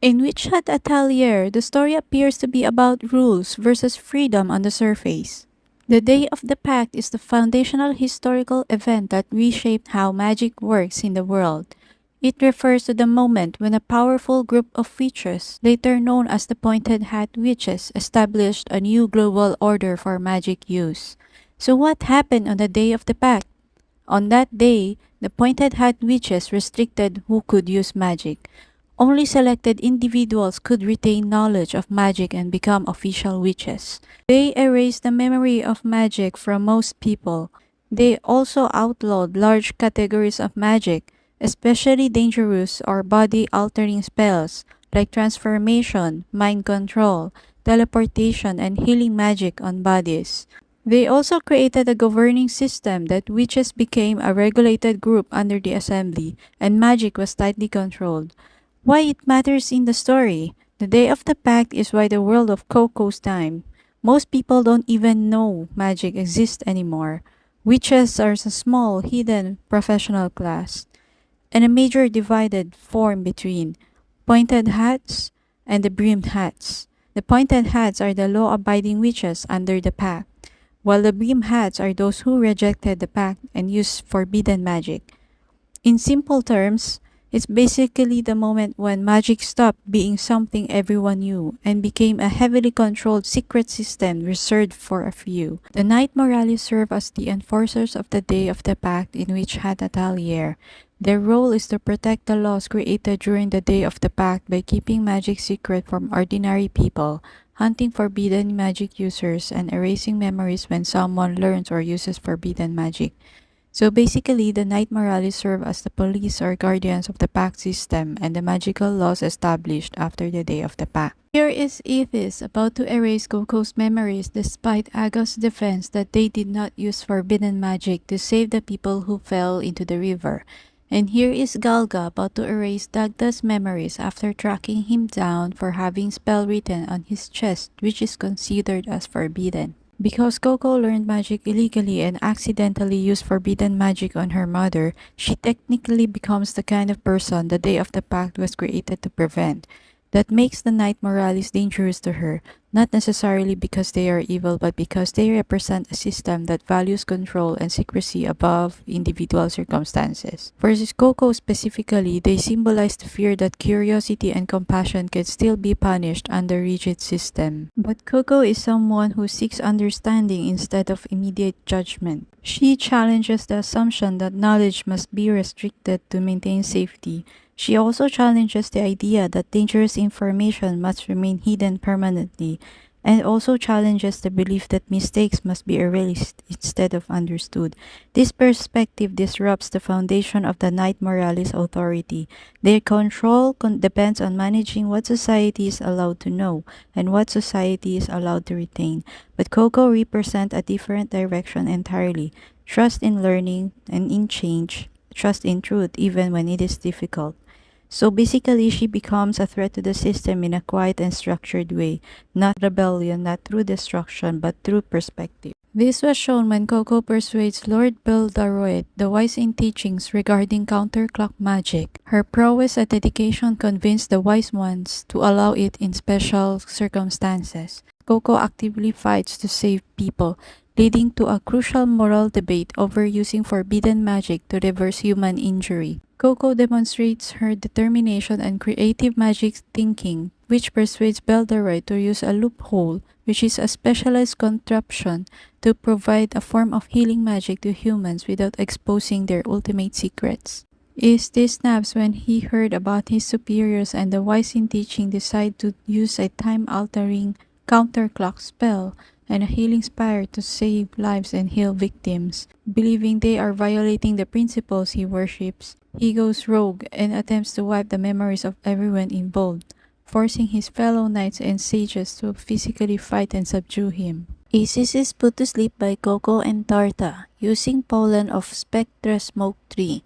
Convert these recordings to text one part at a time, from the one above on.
In Witch Hat Atelier, the story appears to be about rules versus freedom on the surface. The Day of the Pact is the foundational historical event that reshaped how magic works in the world. It refers to the moment when a powerful group of witches, later known as the Pointed Hat Witches, established a new global order for magic use. So what happened on the Day of the Pact? On that day, the Pointed Hat Witches restricted who could use magic. Only selected individuals could retain knowledge of magic and become official witches. They erased the memory of magic from most people. They also outlawed large categories of magic, especially dangerous or body-altering spells like transformation, mind control, teleportation, and healing magic on bodies. They also created a governing system that witches became a regulated group under the assembly, and magic was tightly controlled. Why it matters in the story? The Day of the Pact is why the world of Coco's time. Most people don't even know magic exists anymore. Witches are a small, hidden professional class, and a major divided form between pointed hats and the brimmed hats. The pointed hats are the law-abiding witches under the pact, while the brimmed hats are those who rejected the pact and used forbidden magic. In simple terms, it's basically the moment when magic stopped being something everyone knew and became a heavily controlled secret system reserved for a few. The Knight Moralis serve as the enforcers of the Day of the Pact in Witch Hat Atelier. Their role is to protect the laws created during the Day of the Pact by keeping magic secret from ordinary people, hunting forbidden magic users, and erasing memories when someone learns or uses forbidden magic. So basically, the Knight Moralis serve as the police or guardians of the pact system and the magical laws established after the Day of the Pact. Here is Ethis about to erase Coco's memories despite Aga's defense that they did not use forbidden magic to save the people who fell into the river. And here is Galga about to erase Dagda's memories after tracking him down for having spell written on his chest, which is considered as forbidden. Because Coco learned magic illegally and accidentally used forbidden magic on her mother, she technically becomes the kind of person the Day of the Pact was created to prevent. That makes the Knight Moralis dangerous to her, not necessarily because they are evil but because they represent a system that values control and secrecy above individual circumstances. For Coco specifically, they symbolize the fear that curiosity and compassion can still be punished under rigid system. But Coco is someone who seeks understanding instead of immediate judgment. She challenges the assumption that knowledge must be restricted to maintain safety. She also challenges the idea that dangerous information must remain hidden permanently, and also challenges the belief that mistakes must be erased instead of understood. This perspective disrupts the foundation of the Knight Moralis authority. Their control depends on managing what society is allowed to know and what society is allowed to retain. But Coco represents a different direction entirely. Trust in learning and in change, trust in truth even when it is difficult. So basically, she becomes a threat to the system in a quiet and structured way, not rebellion, not through destruction, but through perspective. This was shown when Coco persuades Lord Beldaroit, the wise in teachings regarding counterclock magic. Her prowess and dedication convinced the wise ones to allow it in special circumstances. Coco actively fights to save people, leading to a crucial moral debate over using forbidden magic to reverse human injury. Coco demonstrates her determination and creative magic thinking, which persuades Beldaroy to use a loophole, which is a specialized contraption to provide a form of healing magic to humans without exposing their ultimate secrets. This snaps when he heard about his superiors and the wise in teaching decide to use a time-altering counterclock spell and a healing spire to save lives and heal victims. Believing they are violating the principles he worships, he goes rogue and attempts to wipe the memories of everyone involved, forcing his fellow knights and sages to physically fight and subdue him. Isis is put to sleep by Coco and Tarta using pollen of Spectra Smoke Tree.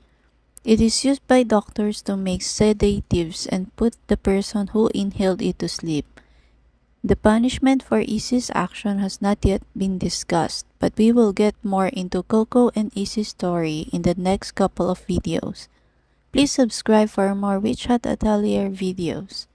It is used by doctors to make sedatives and put the person who inhaled it to sleep. The punishment for Isis' action has not yet been discussed, but we will get more into Coco and Isis' story in the next couple of videos. Please subscribe for more Witch Hat Atelier videos.